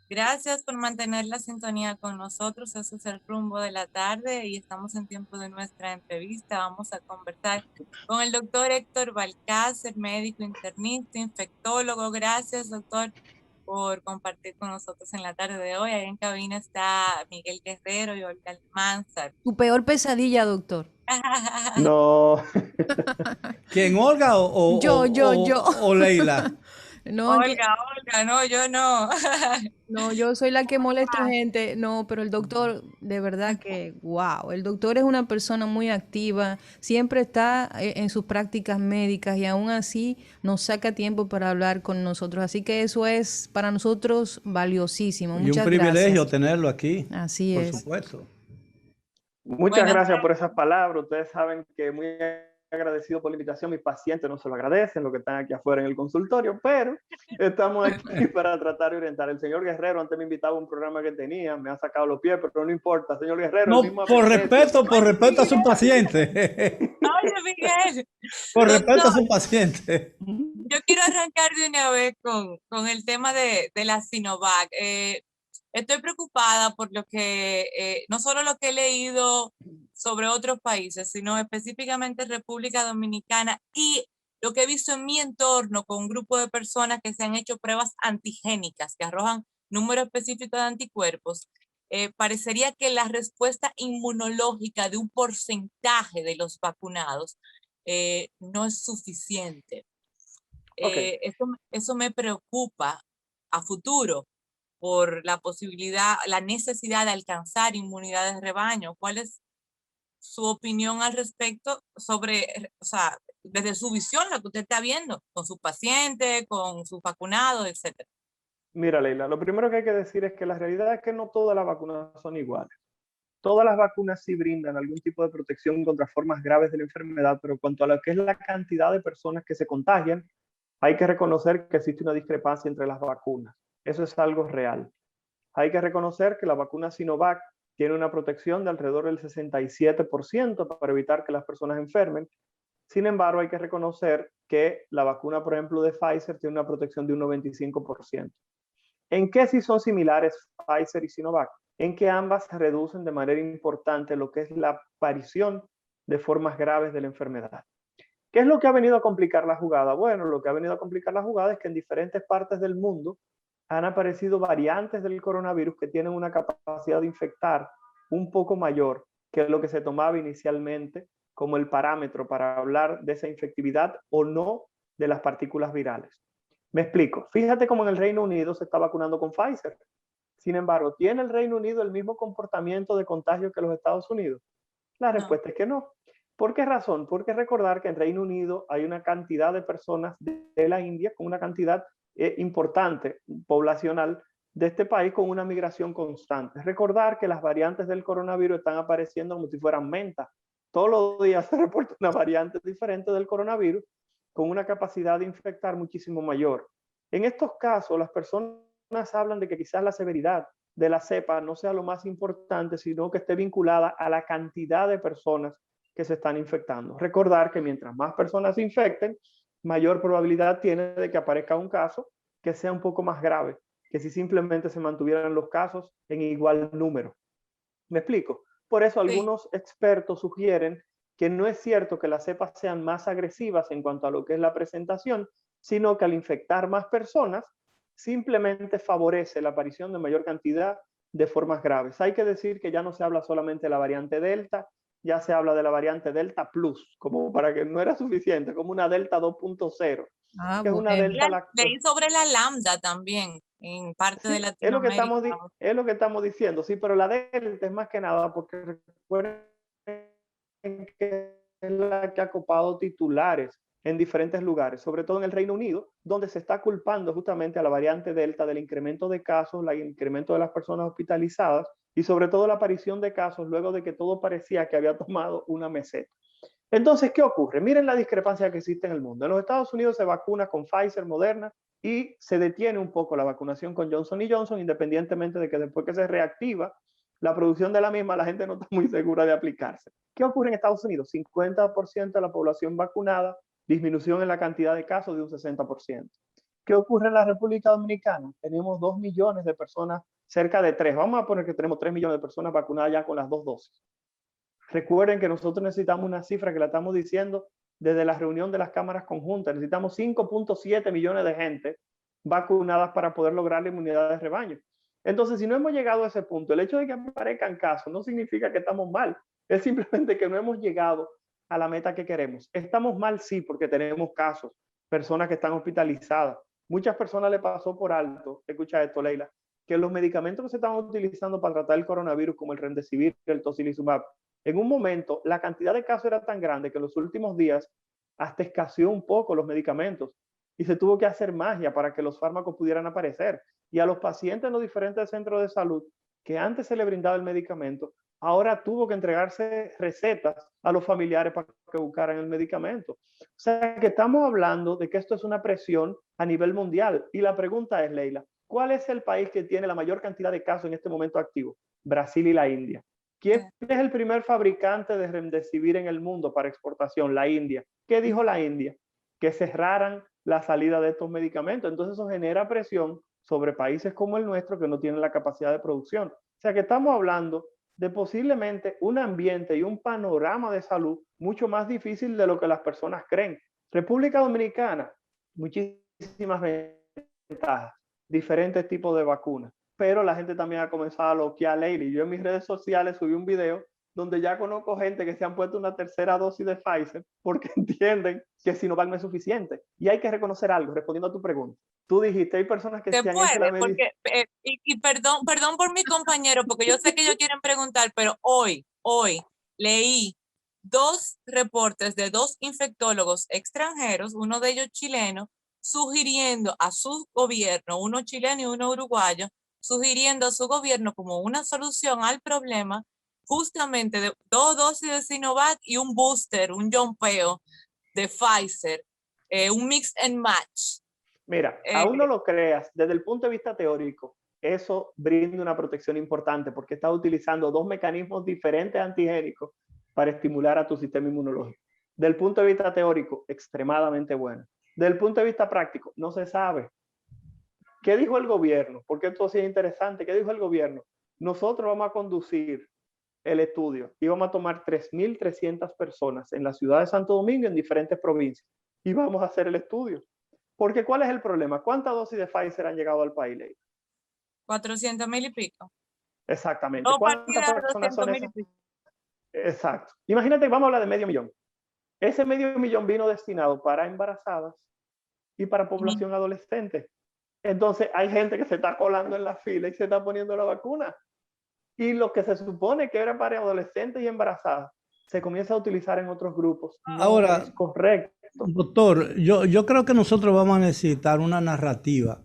Gracias por mantener la sintonía con nosotros. Ese es el rumbo de la tarde y estamos en tiempo de nuestra entrevista. Vamos a conversar con el doctor Héctor Balcácer, médico internista, infectólogo. Gracias, doctor, por compartir con nosotros en la tarde de hoy. Ahí en cabina está Miguel Guerrero y Olga Almanzar. Tu peor pesadilla, doctor. No, ¿Quién, Olga Yo. o Leila? No, Olga, no, yo no. no, yo soy la que molesta gente. No, pero el doctor, de verdad que, wow, el doctor es una persona muy activa, siempre está en sus prácticas médicas y aún así nos saca tiempo para hablar con nosotros. Así que eso es para nosotros valiosísimo. Y un Muchas privilegio gracias. tenerlo aquí, Así por es. supuesto. muchas Bueno, gracias por esas palabras. Ustedes saben que muy agradecido por la invitación. Mis pacientes no se lo agradecen, los que están aquí afuera en el consultorio, pero estamos aquí para tratar de orientar. El señor Guerrero antes me invitaba a un programa que tenía, me ha sacado los pies, pero no importa, señor Guerrero, el No, mismo aprecio. por respeto a su paciente. oye, Miguel, Por respeto a doctor, su paciente. yo quiero arrancar de una vez con el tema de la Sinovac. Estoy preocupada por lo que, no solo lo que he leído sobre otros países, sino específicamente República Dominicana y lo que he visto en mi entorno con un grupo de personas que se han hecho pruebas antigénicas que arrojan número específico de anticuerpos. Parecería que la respuesta inmunológica de un porcentaje de los vacunados no es suficiente. Ok, Eso me preocupa a futuro por la posibilidad, la necesidad de alcanzar inmunidad de rebaño. ¿Cuál es su opinión al respecto sobre, o sea, desde su visión, lo que usted está viendo con sus pacientes, con sus vacunados, etcétera? mira, Leila, lo primero que hay que decir es que la realidad es que no todas las vacunas son iguales. Todas las vacunas sí brindan algún tipo de protección contra formas graves de la enfermedad, pero cuanto a lo que es la cantidad de personas que se contagian, hay que reconocer que existe una discrepancia entre las vacunas. Eso es algo real. Hay que reconocer que la vacuna Sinovac tiene una protección de alrededor del 67% para evitar que las personas enfermen. Sin embargo, hay que reconocer que la vacuna, por ejemplo, de Pfizer tiene una protección de un 95%. ¿En qué sí son similares Pfizer y Sinovac? En que ambas reducen de manera importante lo que es la aparición de formas graves de la enfermedad. ¿Qué es lo que ha venido a complicar la jugada? Bueno, lo que ha venido a complicar la jugada es que en diferentes partes del mundo han aparecido variantes del coronavirus que tienen una capacidad de infectar un poco mayor que lo que se tomaba inicialmente como el parámetro para hablar de esa infectividad o no de las partículas virales. Me explico. Fíjate cómo en el Reino Unido se está vacunando con Pfizer. Sin embargo, ¿tiene el Reino Unido el mismo comportamiento de contagio que los Estados Unidos? La No. respuesta es que no. ¿Por qué razón? Porque recordar que en Reino Unido hay una cantidad de personas de la India con una cantidad importante poblacional de este país con una migración constante. Recordar que las variantes del coronavirus están apareciendo como si fueran mentas. Todos los días se reporta una variante diferente del coronavirus con una capacidad de infectar muchísimo mayor. En estos casos, las personas hablan de que quizás la severidad de la cepa no sea lo más importante, sino que esté vinculada a la cantidad de personas que se están infectando. Recordar que mientras más personas se infecten, mayor probabilidad tiene de que aparezca un caso que sea un poco más grave, que si simplemente se mantuvieran los casos en igual número. ¿Me explico? Por eso Sí. algunos expertos sugieren que no es cierto que las cepas sean más agresivas en cuanto a lo que es la presentación, sino que al infectar más personas, simplemente favorece la aparición de mayor cantidad de formas graves. Hay que decir que ya no se habla solamente de la variante Delta, ya se habla de la variante Delta Plus, como para que no era suficiente, como una Delta 2.0, Ah, que es una bueno. Delta Leí sobre la lambda también en parte de Sí, es lo que Latinoamérica. es lo que estamos diciendo, sí, pero la Delta es más que nada porque recuerden que es la que ha copado titulares en diferentes lugares, sobre todo en el Reino Unido, donde se está culpando justamente a la variante Delta del incremento de casos, el incremento de las personas hospitalizadas y sobre todo la aparición de casos luego de que todo parecía que había tomado una meseta. Entonces, ¿qué ocurre? Miren la discrepancia que existe en el mundo. En los Estados Unidos se vacuna con Pfizer, Moderna, y se detiene un poco la vacunación con Johnson Johnson, independientemente de que después que se reactiva la producción de la misma, la gente no está muy segura de aplicarse. ¿Qué ocurre en Estados Unidos? 50% de la población vacunada, disminución en la cantidad de casos de un 60%. ¿Qué ocurre en la República Dominicana? Tenemos 2 millones de personas, cerca de 3. Vamos a poner que tenemos 3 millones de personas vacunadas ya con las 2 dosis. Recuerden que nosotros necesitamos una cifra que la estamos diciendo desde la reunión de las cámaras conjuntas. Necesitamos 5.7 millones de gente vacunadas para poder lograr la inmunidad de rebaño. Entonces, si no hemos llegado a ese punto, el hecho de que aparezcan casos no significa que estamos mal. Es simplemente que no hemos llegado a la meta que queremos. Estamos mal, sí, porque tenemos casos, personas que están hospitalizadas. Muchas personas le pasó por alto, escucha esto, Leila, que los medicamentos que se están utilizando para tratar el coronavirus, como el Remdesivir, el Tocilizumab, en un momento la cantidad de casos era tan grande que en los últimos días hasta escaseó un poco los medicamentos y se tuvo que hacer magia para que los fármacos pudieran aparecer. Y a los pacientes en los diferentes centros de salud que antes se le brindaba el medicamento, ahora tuvo que entregarse recetas a los familiares para que buscaran el medicamento. O sea que estamos hablando de que esto es una presión a nivel mundial. Y la pregunta es, Leila, ¿cuál es el país que tiene la mayor cantidad de casos en este momento activos? Brasil y la India. ¿Quién es el primer fabricante de Remdesivir en el mundo para exportación? La India. ¿Qué dijo la India? Que cerraran la salida de estos medicamentos. Entonces eso genera presión sobre países como el nuestro que no tienen la capacidad de producción. O sea que estamos hablando de posiblemente un ambiente y un panorama de salud mucho más difícil de lo que las personas creen. República Dominicana, muchísimas ventajas, diferentes tipos de vacunas, pero la gente también ha comenzado a loquear, Leila. Yo en mis redes sociales subí un video donde ya conozco gente que se han puesto una tercera dosis de Pfizer porque entienden que Sinovac no es suficiente. Y hay que reconocer algo, respondiendo a tu pregunta. Tú dijiste, hay personas que Se se han hecho la puede, porque, perdón por mi compañero, porque yo sé que ellos quieren preguntar, pero hoy leí 2 reportes de 2 infectólogos extranjeros, uno de ellos chileno, sugiriendo a su gobierno, uno chileno y uno uruguayo, sugiriendo a su gobierno como una solución al problema, justamente de 2 dosis de Sinovac y un booster, un jumpeo de Pfizer, un mix and match. Mira, aún no lo creas, desde el punto de vista teórico, eso brinda una protección importante porque está utilizando 2 mecanismos diferentes antigénicos para estimular a tu sistema inmunológico. Desde el punto de vista teórico, extremadamente bueno. Desde el punto de vista práctico, no se sabe. ¿Qué dijo el gobierno? Porque esto sí es interesante. ¿Qué dijo el gobierno? Nosotros vamos a conducir el estudio y vamos a tomar 3.300 personas en la ciudad de Santo Domingo, en diferentes provincias, y vamos a hacer el estudio. Porque ¿cuál es el problema? ¿Cuántas dosis de Pfizer han llegado al país, Leila? 400,000 y pico. Exactamente. No, ¿Cuántas personas son 200,000 esas? y pico. Exacto. Imagínate, vamos a hablar de medio millón. Ese medio millón vino destinado para embarazadas y para población adolescente. Entonces hay gente que se está colando en la fila y se está poniendo la vacuna. Y lo que se supone que era para adolescentes y embarazadas se comienza a utilizar en otros grupos. No Ahora, es correcto. doctor, yo creo que nosotros vamos a necesitar una narrativa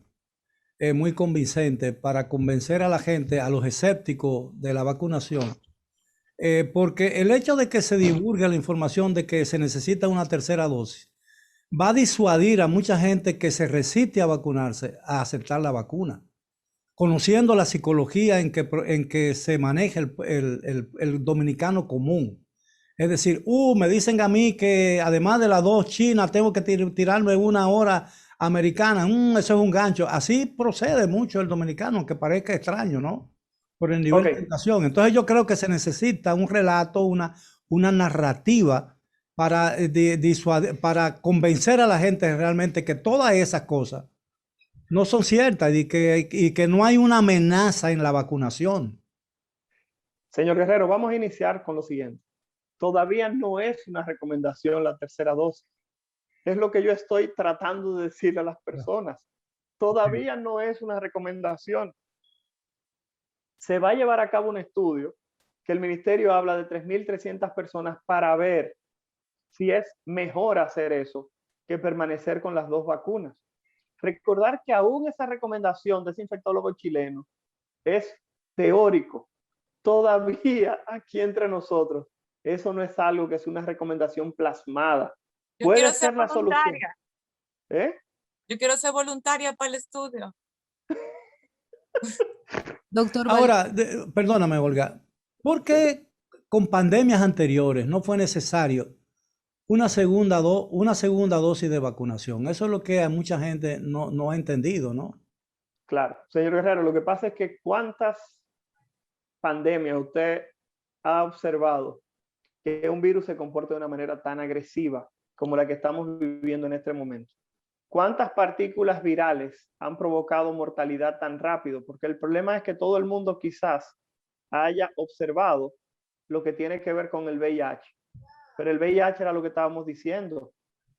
muy convincente para convencer a la gente, a los escépticos de la vacunación. Porque el hecho de que se divulgue la información de que se necesita una tercera dosis va a disuadir a mucha gente que se resiste a vacunarse a aceptar la vacuna, conociendo la psicología en que se maneja el dominicano común. Es decir, me dicen a mí que además de las 2 chinas tengo que tirarme una hora americana. Eso es un gancho. Así procede mucho el dominicano, aunque parezca extraño, ¿no? Por el nivel de educación. Entonces yo creo que se necesita un relato, una narrativa para convencer a la gente realmente que todas esas cosas no son ciertas y que no hay una amenaza en la vacunación. Señor Guerrero, vamos a iniciar con lo siguiente. Todavía no es una recomendación la tercera dosis. Es lo que yo estoy tratando de decirle a las personas. Todavía no es una recomendación. Se va a llevar a cabo un estudio que el ministerio habla de 3.300 personas para ver si es mejor hacer eso que permanecer con las 2 vacunas. Recordar que aún esa recomendación de ese infectólogo chileno es teórico. Todavía aquí entre nosotros, eso no es algo que es una recomendación plasmada. Puede ser la solución. Yo quiero ser voluntaria para el estudio. Doctor Ahora, perdóname, Olga, ¿por qué con pandemias anteriores no fue necesario una segunda dosis de vacunación. Eso es lo que mucha gente no ha entendido, ¿no? Claro, señor Guerrero, lo que pasa es que cuántas pandemias usted ha observado que un virus se comporta de una manera tan agresiva como la que estamos viviendo en este momento. ¿Cuántas partículas virales han provocado mortalidad tan rápido? Porque el problema es que todo el mundo quizás haya observado lo que tiene que ver con el VIH. Pero el VIH era lo que estábamos diciendo.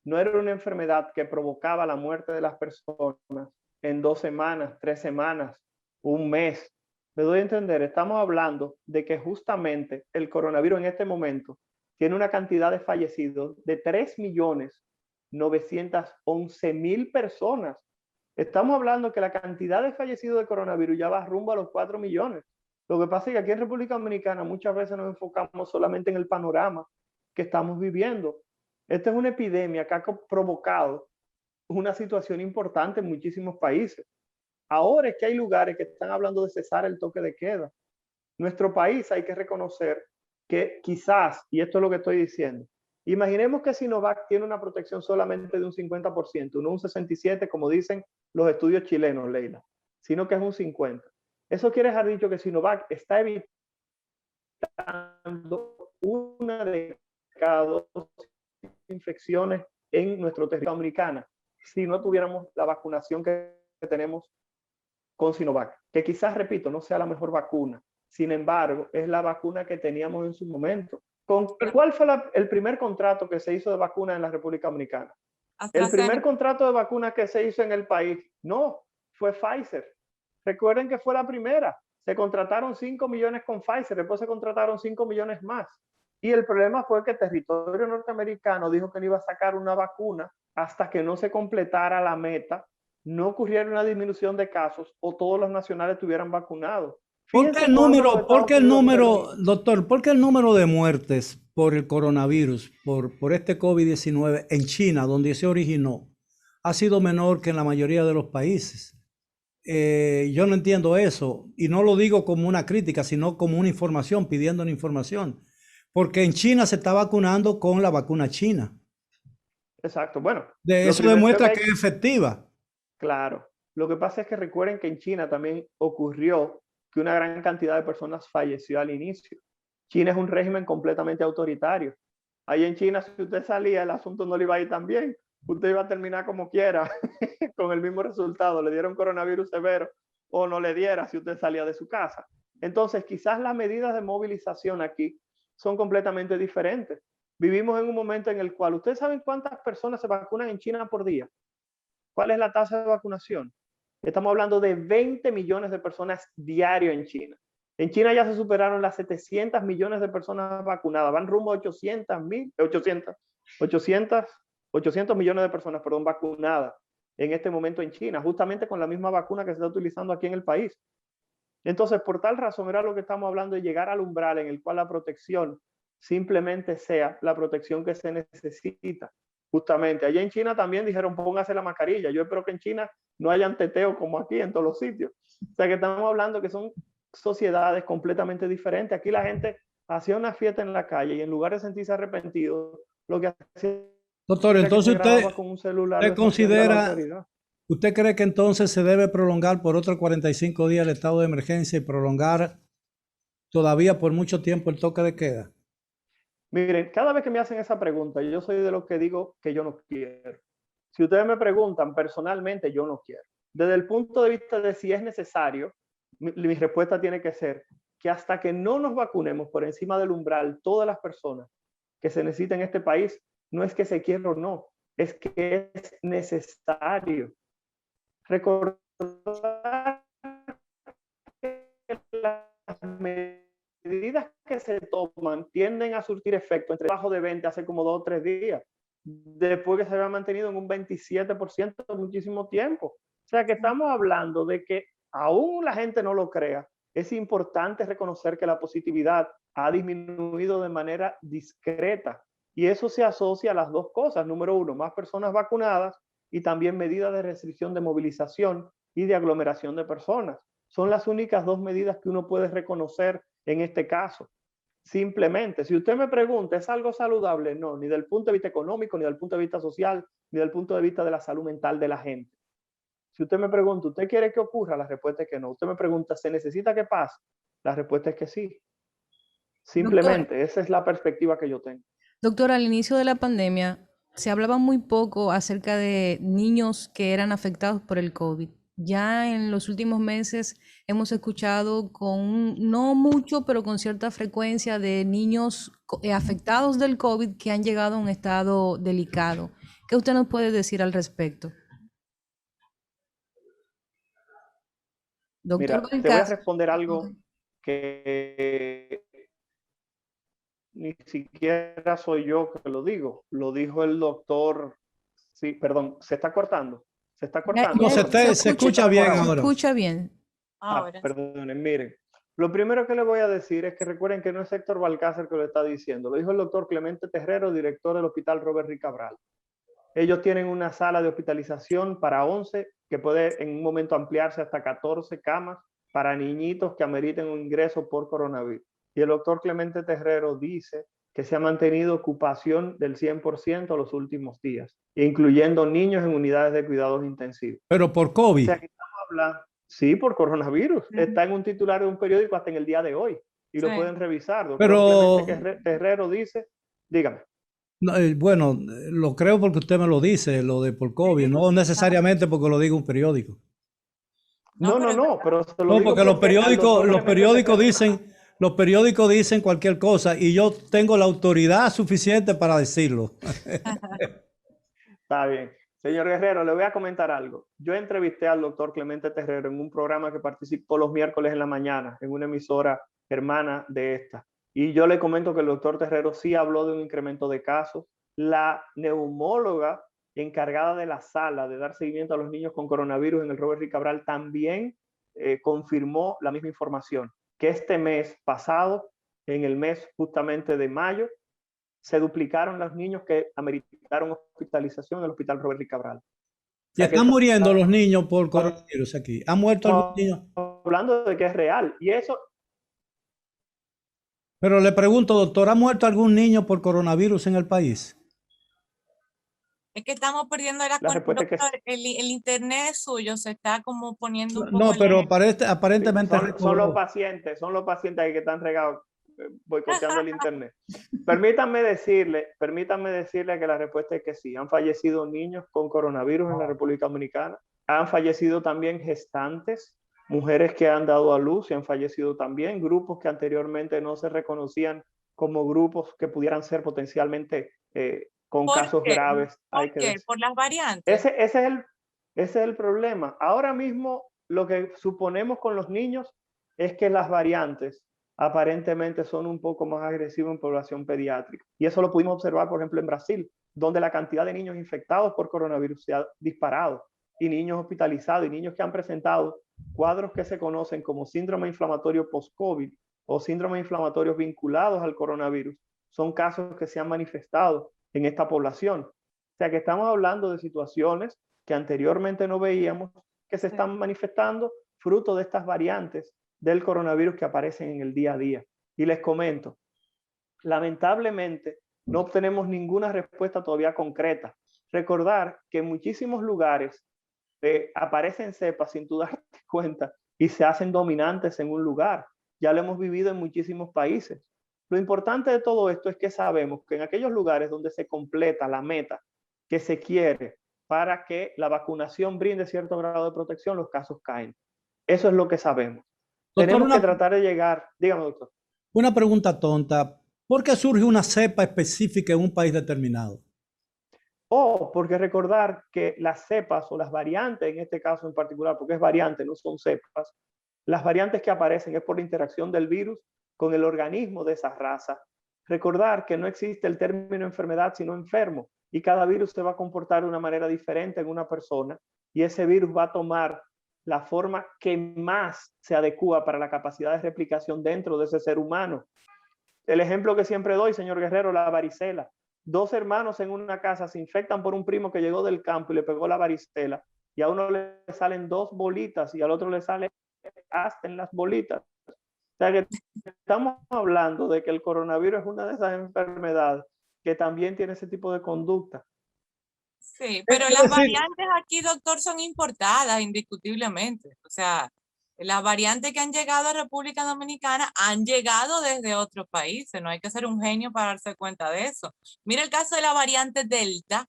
No era una enfermedad que provocaba la muerte de las personas en 2 semanas, 3 semanas, un mes. Me doy a entender, estamos hablando de que justamente el coronavirus en este momento tiene una cantidad de fallecidos de 3.911.000 personas. Estamos hablando que la cantidad de fallecidos de coronavirus ya va rumbo a los 4 millones. Lo que pasa es que aquí en República Dominicana muchas veces nos enfocamos solamente en el panorama que estamos viviendo. Esta es una epidemia que ha provocado una situación importante en muchísimos países. Ahora es que hay lugares que están hablando de cesar el toque de queda. Nuestro país hay que reconocer que quizás, y esto es lo que estoy diciendo, imaginemos que Sinovac tiene una protección solamente de un 50%, no un 67% como dicen los estudios chilenos, Leila, sino que es un 50%. Eso quiere dejar dicho que Sinovac está evitando una de cada 2 infecciones en nuestro territorio dominicano si no tuviéramos la vacunación que tenemos con Sinovac, que quizás, repito, no sea la mejor vacuna, sin embargo, es la vacuna que teníamos en su momento. ¿Cuál fue el primer contrato que se hizo de vacuna en la República Dominicana? El primer contrato de vacuna que se hizo en el país, no, fue Pfizer. Recuerden que fue la primera. Se contrataron 5 millones con Pfizer, después se contrataron 5 millones más. Y el problema fue que el territorio norteamericano dijo que no iba a sacar una vacuna hasta que no se completara la meta, no ocurriera una disminución de casos o todos los nacionales estuvieran vacunados. ¿Por qué el número, doctor, por qué el número de muertes por el coronavirus, por este COVID-19 en China, donde se originó, ha sido menor que en la mayoría de los países? Yo no entiendo eso, y no lo digo como una crítica, sino como una información, pidiendo una información, porque en China se está vacunando con la vacuna china. Exacto, bueno. Eso demuestra que es efectiva. Claro, lo que pasa es que recuerden que en China también ocurrió que una gran cantidad de personas falleció al inicio. China es un régimen completamente autoritario. Ahí en China, si usted salía, el asunto no le iba a ir tan bien. Usted iba a terminar como quiera, con el mismo resultado. Le dieron coronavirus severo o no le diera si usted salía de su casa. Entonces, quizás las medidas de movilización aquí son completamente diferentes. Vivimos en un momento en el cual, ¿ustedes saben cuántas personas se vacunan en China por día? ¿Cuál es la tasa de vacunación? Estamos hablando de 20 millones de personas diario en China. En China ya se superaron las 700 millones de personas vacunadas. Van rumbo a 800 millones de personas, vacunadas en este momento en China, justamente con la misma vacuna que se está utilizando aquí en el país. Entonces, por tal razón, era lo que estamos hablando de llegar al umbral en el cual la protección simplemente sea la protección que se necesita. Justamente, allá en China también dijeron póngase la mascarilla. Yo espero que en China no hayan teteo como aquí en todos los sitios. O sea que estamos hablando que son sociedades completamente diferentes. Aquí la gente hacía una fiesta en la calle y en lugar de sentirse arrepentido, lo que hacía... Doctor, entonces usted considera, ¿usted cree que entonces se debe prolongar por otros 45 días el estado de emergencia y prolongar todavía por mucho tiempo el toque de queda? Miren, cada vez que me hacen esa pregunta, yo soy de los que digo que yo no quiero. Si ustedes me preguntan personalmente, yo no quiero. Desde el punto de vista de si es necesario, mi respuesta tiene que ser que hasta que no nos vacunemos por encima del umbral, todas las personas que se necesitan en este país, no es que se quiera o no, es que es necesario. Recordar que las medidas que se toman tienden a surtir efecto entre bajo de 20 hace como 2 o 3 días, después que se había mantenido en un 27% muchísimo tiempo. O sea que estamos hablando de que aún la gente no lo crea, es importante reconocer que la positividad ha disminuido de manera discreta y eso se asocia a las dos cosas. Número uno, más personas vacunadas y también medidas de restricción de movilización y de aglomeración de personas. Son las únicas 2 medidas que uno puede reconocer en este caso. Simplemente, si usted me pregunta, ¿es algo saludable? No, ni del punto de vista económico, ni del punto de vista social, ni del punto de vista de la salud mental de la gente. Si usted me pregunta, ¿usted quiere que ocurra? La respuesta es que no. Usted me pregunta, ¿se necesita que pase? La respuesta es que sí. Doctor, Simplemente, esa es la perspectiva que yo tengo. doctor, al inicio de la pandemia se hablaba muy poco acerca de niños que eran afectados por el COVID. Ya en los últimos meses hemos escuchado no mucho, pero con cierta frecuencia de niños afectados del COVID que han llegado a un estado delicado. ¿Qué usted nos puede decir al respecto? Doctor Mira, te voy a Balcázar. responder algo que ni siquiera soy yo que lo digo. Lo dijo el doctor. Sí, perdón, ¿se está cortando? ¿Se está cortando? No, Perdón. se escucha bien Se ahora. escucha bien. Ahora. Perdonen, miren. Lo primero que le voy a decir es que recuerden que no es Héctor Balcázar que lo está diciendo. Lo dijo el doctor Clemente Terrero, director del Hospital Robert Rick Cabral. Ellos tienen una sala de hospitalización para 11 que puede en un momento ampliarse hasta 14 camas para niñitos que ameriten un ingreso por coronavirus. Y el doctor Clemente Terrero dice que se ha mantenido ocupación del 100% los últimos días, incluyendo niños en unidades de cuidados intensivos. Pero por COVID. O sea, que estamos hablando, sí, por coronavirus. Está en un titular de un periódico hasta en el día de hoy y lo pueden revisar. Doctor Pero Clemente Terrero dice, dígame. no, bueno, lo creo porque usted me lo dice, lo de por COVID, no necesariamente porque lo diga un periódico. No, pero se lo No, digo porque dicen, los periódicos dicen cualquier cosa y yo tengo la autoridad suficiente para decirlo. Está bien. Señor Guerrero, le voy a comentar algo. Yo entrevisté al doctor Clemente Terrero en un programa que participo los miércoles en la mañana, en una emisora hermana de esta. Y yo le comento que el doctor Terrero sí habló de un incremento de casos. La neumóloga encargada de la sala de dar seguimiento a los niños con coronavirus en el Robert Rick Cabral también confirmó la misma información, que este mes pasado, en el mes justamente de mayo, se duplicaron los niños que ameritaron hospitalización en el Hospital Robert Rick Cabral. O Y sea, están muriendo los niños por coronavirus aquí. ¿Han muerto algunos niños? hablando de que es real. Y eso, Pero le pregunto, doctor, ¿ha muerto algún niño por coronavirus en el país? Es que estamos perdiendo la respuesta es que doctor, el internet suyo se está como poniendo un poco No, pero lento. aparentemente son los pacientes que están regados boicoteando el internet. Permítanme decirle que la respuesta es que sí. Han fallecido niños con coronavirus en la República Dominicana. Han fallecido también gestantes, mujeres que han dado a luz y han fallecido también, grupos que anteriormente no se reconocían como grupos que pudieran ser potencialmente con casos graves. ¿Por qué? Por las variantes. Ese es el problema. Ahora mismo lo que suponemos con los niños es que las variantes aparentemente son un poco más agresivas en población pediátrica. Y eso lo pudimos observar, por ejemplo, en Brasil, donde la cantidad de niños infectados por coronavirus se ha disparado, y niños hospitalizados, y niños que han presentado cuadros que se conocen como síndrome inflamatorio post-COVID o síndrome inflamatorios vinculados al coronavirus. Son casos que se han manifestado en esta población. O sea que estamos hablando de situaciones que anteriormente no veíamos, que se están manifestando fruto de estas variantes del coronavirus que aparecen en el día a día. Y les comento, lamentablemente no obtenemos ninguna respuesta todavía concreta. Recordar que en muchísimos lugares aparecen cepas sin tú darte cuenta y se hacen dominantes en un lugar. Ya lo hemos vivido en muchísimos países. Lo importante de todo esto es que sabemos que en aquellos lugares donde se completa la meta que se quiere para que la vacunación brinde cierto grado de protección, los casos caen. Eso es lo que sabemos. Doctor, Tenemos que tratar de llegar. Dígame, doctor. Una pregunta tonta. ¿Por qué surge una cepa específica en un país determinado? Porque recordar que las cepas o las variantes, en este caso en particular, porque es variante, no son cepas, las variantes que aparecen es por la interacción del virus con el organismo de esa raza. Recordar que no existe el término enfermedad, sino enfermo, y cada virus se va a comportar de una manera diferente en una persona, y ese virus va a tomar la forma que más se adecua para la capacidad de replicación dentro de ese ser humano. El ejemplo que siempre doy, señor Guerrero, la varicela. 2 hermanos en una casa se infectan por un primo que llegó del campo y le pegó la varicela, y a uno le salen 2 bolitas y al otro le sale hasta en las bolitas. O sea que estamos hablando de que el coronavirus es una de esas enfermedades que también tiene ese tipo de conducta. Sí, pero las variantes aquí, doctor, son importadas indiscutiblemente. O sea, las variantes que han llegado a República Dominicana han llegado desde otros países. No hay que ser un genio para darse cuenta de eso. Mira el caso de la variante Delta.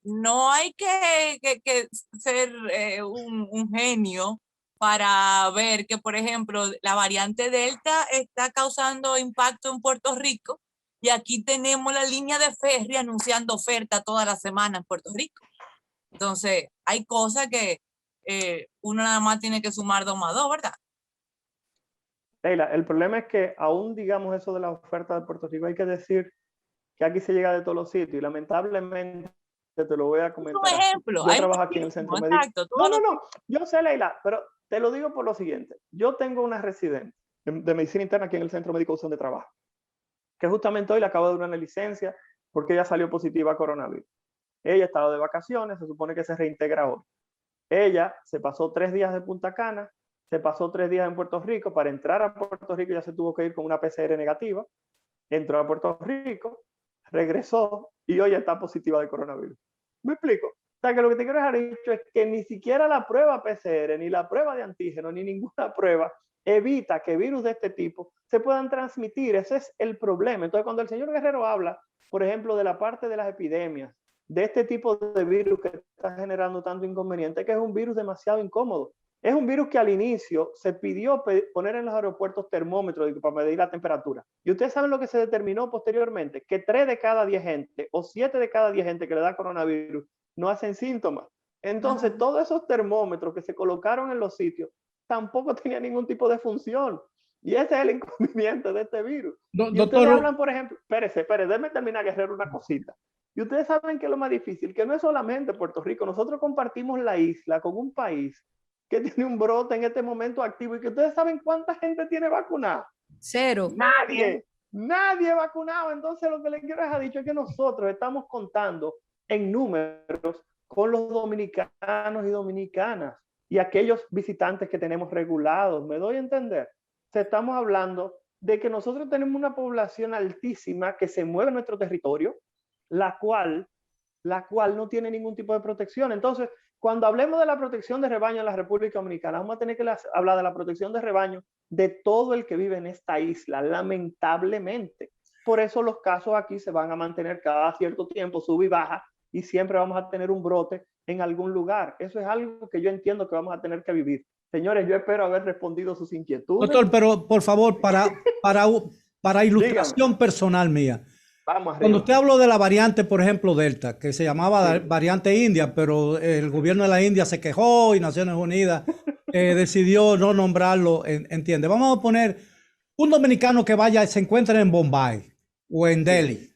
No hay que ser un genio para ver que, por ejemplo, la variante Delta está causando impacto en Puerto Rico y aquí tenemos la línea de ferry anunciando oferta toda la semana en Puerto Rico. Entonces, hay cosas que uno nada más tiene que sumar 2 más 2, ¿verdad? Leila, el problema es que aún digamos eso de la oferta de Puerto Rico, hay que decir que aquí se llega de todos los sitios y lamentablemente te lo voy a comentar. Un ejemplo. Yo trabajo aquí en el centro médico. Exacto. No, yo sé, Leila, pero te lo digo por lo siguiente. Yo tengo una residente de medicina interna aquí en el centro médico donde trabajo, que justamente hoy le acabo de dar una licencia porque ella salió positiva a coronavirus. Ella estaba de vacaciones, se supone que se reintegra hoy. Ella se pasó 3 días de Punta Cana, se pasó 3 días en Puerto Rico. Para entrar a Puerto Rico ya se tuvo que ir con una PCR negativa. Entró a Puerto Rico, regresó y hoy está positiva de coronavirus. ¿Me explico? O sea, que lo que te quiero dejar dicho es que ni siquiera la prueba PCR, ni la prueba de antígeno, ni ninguna prueba evita que virus de este tipo se puedan transmitir. Ese es el problema. Entonces, cuando el señor Guerrero habla, por ejemplo, de la parte de las epidemias, de este tipo de virus que está generando tanto inconveniente, que es un virus demasiado incómodo. Es un virus que al inicio se pidió poner en los aeropuertos termómetros para medir la temperatura. Y ustedes saben lo que se determinó posteriormente, que 3 de cada 10 gente o 7 de cada 10 gente que le da coronavirus no hacen síntomas. Entonces, todos esos termómetros que se colocaron en los sitios tampoco tenían ningún tipo de función. Y ese es el inconveniente de este virus. Y ustedes hablan, por ejemplo, espérese, déjeme terminar, Guerrero, una cosita. Y ustedes saben que es lo más difícil, que no es solamente Puerto Rico. Nosotros compartimos la isla con un país que tiene un brote en este momento activo y que ustedes saben cuánta gente tiene vacunada. 0. Nadie vacunado. Entonces lo que les quiero dejar dicho es que nosotros estamos contando en números con los dominicanos y dominicanas y aquellos visitantes que tenemos regulados. ¿Me doy a entender? Estamos hablando de que nosotros tenemos una población altísima que se mueve en nuestro territorio, la cual no tiene ningún tipo de protección. Entonces, cuando hablemos de la protección de rebaño en la República Dominicana, vamos a tener que hablar de la protección de rebaño de todo el que vive en esta isla, lamentablemente. Por eso los casos aquí se van a mantener cada cierto tiempo, sube y baja, y siempre vamos a tener un brote en algún lugar. Eso es algo que yo entiendo que vamos a tener que vivir. Señores, yo espero haber respondido sus inquietudes. Doctor, pero por favor, para ilustración personal mía, cuando usted habló de la variante, por ejemplo, Delta, que se llamaba variante India, pero el gobierno de la India se quejó y Naciones Unidas decidió no nombrarlo, ¿entiende? Vamos a poner un dominicano que vaya, se encuentra en Bombay o en Delhi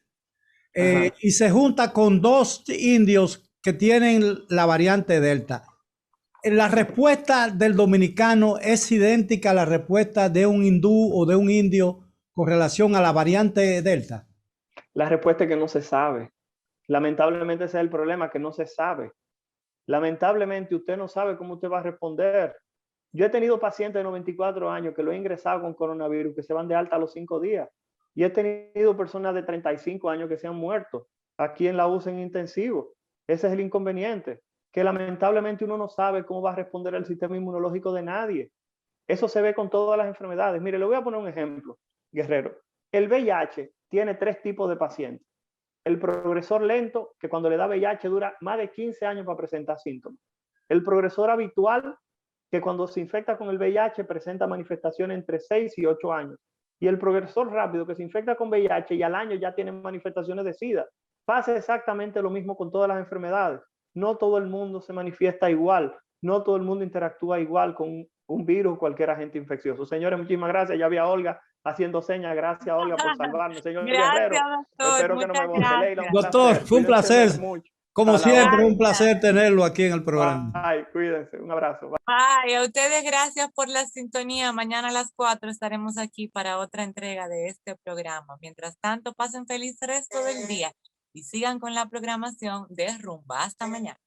y se junta con 2 indios que tienen la variante Delta. La respuesta del dominicano es idéntica a la respuesta de un hindú o de un indio con relación a la variante Delta. La respuesta es que no se sabe. Lamentablemente ese es el problema, que no se sabe. Lamentablemente usted no sabe cómo usted va a responder. Yo he tenido pacientes de 94 años que lo he ingresado con coronavirus, que se van de alta a los 5 días. Y he tenido personas de 35 años que se han muerto aquí en la UCI en intensivo. Ese es el inconveniente, que lamentablemente uno no sabe cómo va a responder el sistema inmunológico de nadie. Eso se ve con todas las enfermedades. Mire, le voy a poner un ejemplo, Guerrero. El VIH tiene 3 tipos de pacientes. El progresor lento, que cuando le da VIH dura más de 15 años para presentar síntomas. El progresor habitual, que cuando se infecta con el VIH presenta manifestaciones entre 6 y 8 años. Y el progresor rápido, que se infecta con VIH y al año ya tiene manifestaciones de SIDA. Pasa exactamente lo mismo con todas las enfermedades. No todo el mundo se manifiesta igual. No todo el mundo interactúa igual con un virus o cualquier agente infeccioso. Señores, muchísimas gracias. Ya vi a Olga haciendo señas. Gracias, Olga, por salvarnos. Señor Guerrero, doctor, espero que no me bote. Leila, doctor, fue un placer. Como siempre, un placer tenerlo aquí en el programa. Ay, cuídense. Un abrazo. Ay, a ustedes gracias por la sintonía. Mañana a las 4 estaremos aquí para otra entrega de este programa. Mientras tanto, pasen feliz resto del día y sigan con la programación de Rumba. Hasta mañana.